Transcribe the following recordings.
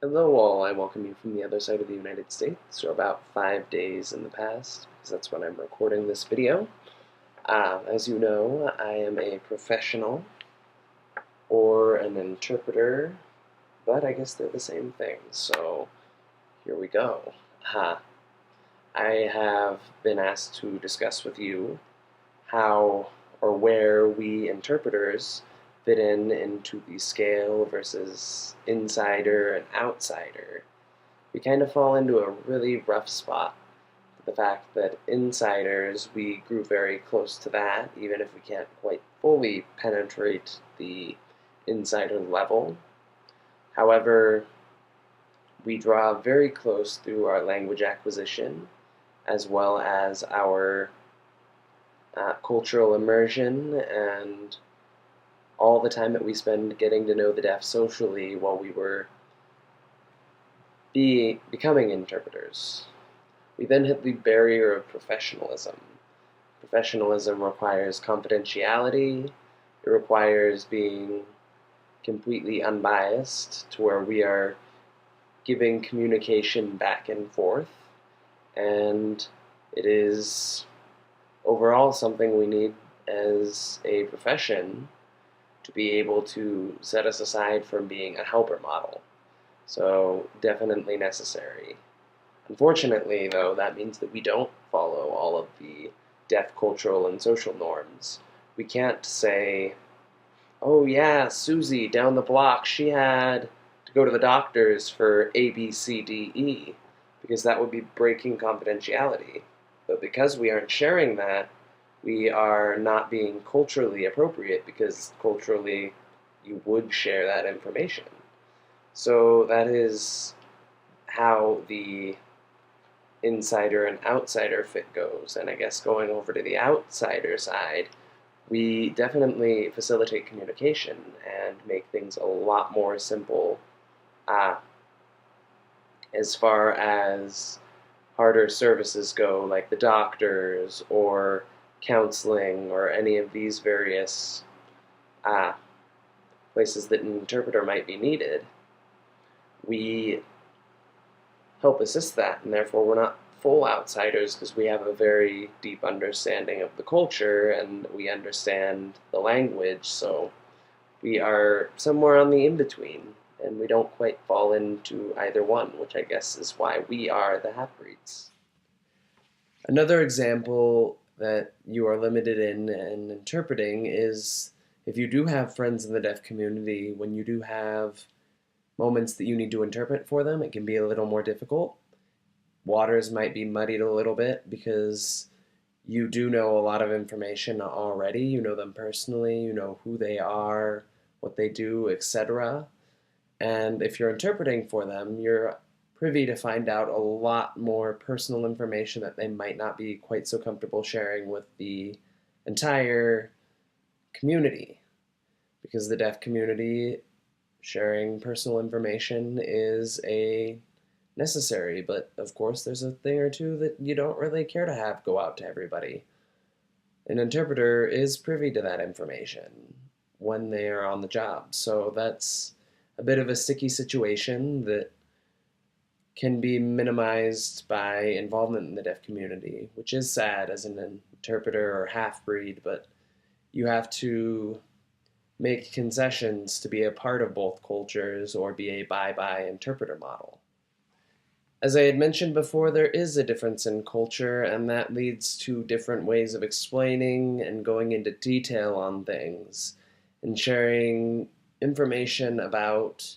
Hello all, I welcome you from the other side of the United States, or about 5 days in the past, because that's when I'm recording this video. As you know, I am a professional or an interpreter, but I guess they're the same thing, so here we go. I have been asked to discuss with you how or where we interpreters fit into the scale versus insider and outsider. We kind of fall into a really rough spot. The fact that insiders, we grew very close to that, even if we can't quite fully penetrate the insider level. However, we draw very close through our language acquisition, as well as our cultural immersion and all the time that we spend getting to know the deaf socially while we were becoming interpreters. We then hit the barrier of professionalism. Professionalism requires confidentiality, it requires being completely unbiased to where we are giving communication back and forth, and it is overall something we need as a profession to be able to set us aside from being a helper model. So, definitely necessary. Unfortunately, though, that means that we don't follow all of the deaf cultural and social norms. We can't say, oh yeah, Susie down the block, she had to go to the doctors for A, B, C, D, E, because that would be breaking confidentiality. But because we aren't sharing that, we are not being culturally appropriate because culturally you would share that information. So that is how the insider and outsider fit goes. And I guess going over to the outsider side, we definitely facilitate communication and make things a lot more simple uh, as far as harder services go, like the doctors or counseling or any of these various uh, places that an interpreter might be needed. We help assist that, and therefore we're not full outsiders because we have a very deep understanding of the culture and we understand the language, so we are somewhere on the in between, and we don't quite fall into either one, which I guess is why we are the half breeds. Another example that you are limited in interpreting is if you do have friends in the deaf community, when you do have moments that you need to interpret for them, it can be a little more difficult. Waters might be muddied a little bit because you do know a lot of information already. You know them personally, you know who they are, what they do, etc. And if you're interpreting for them, you're privy to find out a lot more personal information that they might not be quite so comfortable sharing with the entire community. Because the deaf community, sharing personal information is a necessary, but of course there's a thing or two that you don't really care to have go out to everybody. An interpreter is privy to that information when they are on the job, so that's a bit of a sticky situation that can be minimized by involvement in the deaf community, which is sad as an interpreter or half-breed, but you have to make concessions to be a part of both cultures or be a bye-bye interpreter model. As I had mentioned before, there is a difference in culture, and that leads to different ways of explaining and going into detail on things and sharing information about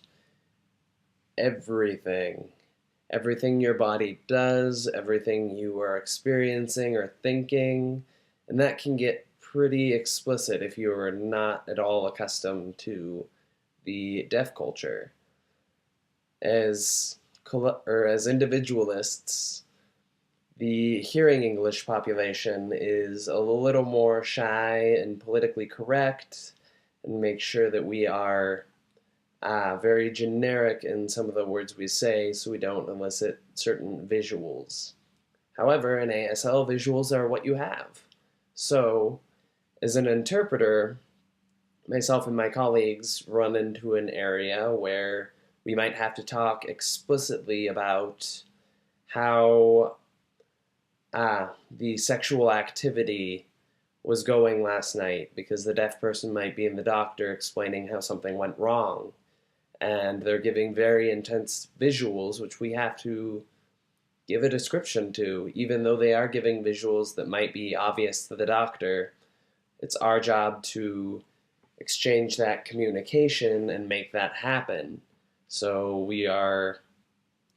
everything. Everything your body does, everything you are experiencing or thinking, and that can get pretty explicit if you are not at all accustomed to the deaf culture. As as individualists, the hearing English population is a little more shy and politically correct, and make sure that we are very generic in some of the words we say so we don't elicit certain visuals. However, in ASL, visuals are what you have. So, as an interpreter, myself and my colleagues run into an area where We might have to talk explicitly about how the sexual activity was going last night, because the deaf person might be in the doctor explaining how something went wrong, and they're giving very intense visuals, which we have to give a description to. Even though they are giving visuals that might be obvious to the doctor, it's our job to exchange that communication and make that happen. So we are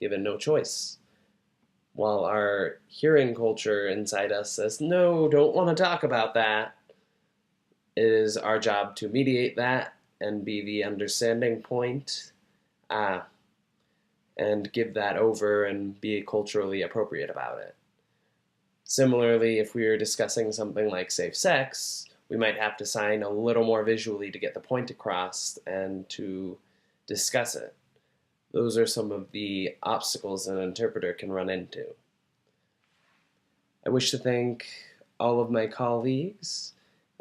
given no choice. While our hearing culture inside us says, no, don't want to talk about that, it is our job to mediate that and be the understanding point, and give that over and be culturally appropriate about it. Similarly, if we are discussing something like safe sex, we might have to sign a little more visually to get the point across and to discuss it. Those are some of the obstacles an interpreter can run into. I wish to thank all of my colleagues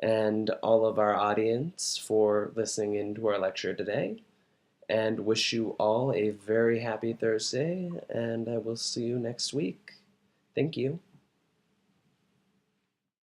and all of our audience for listening into our lecture today, and wish you all a very happy Thursday, and I will see you next week. Thank you.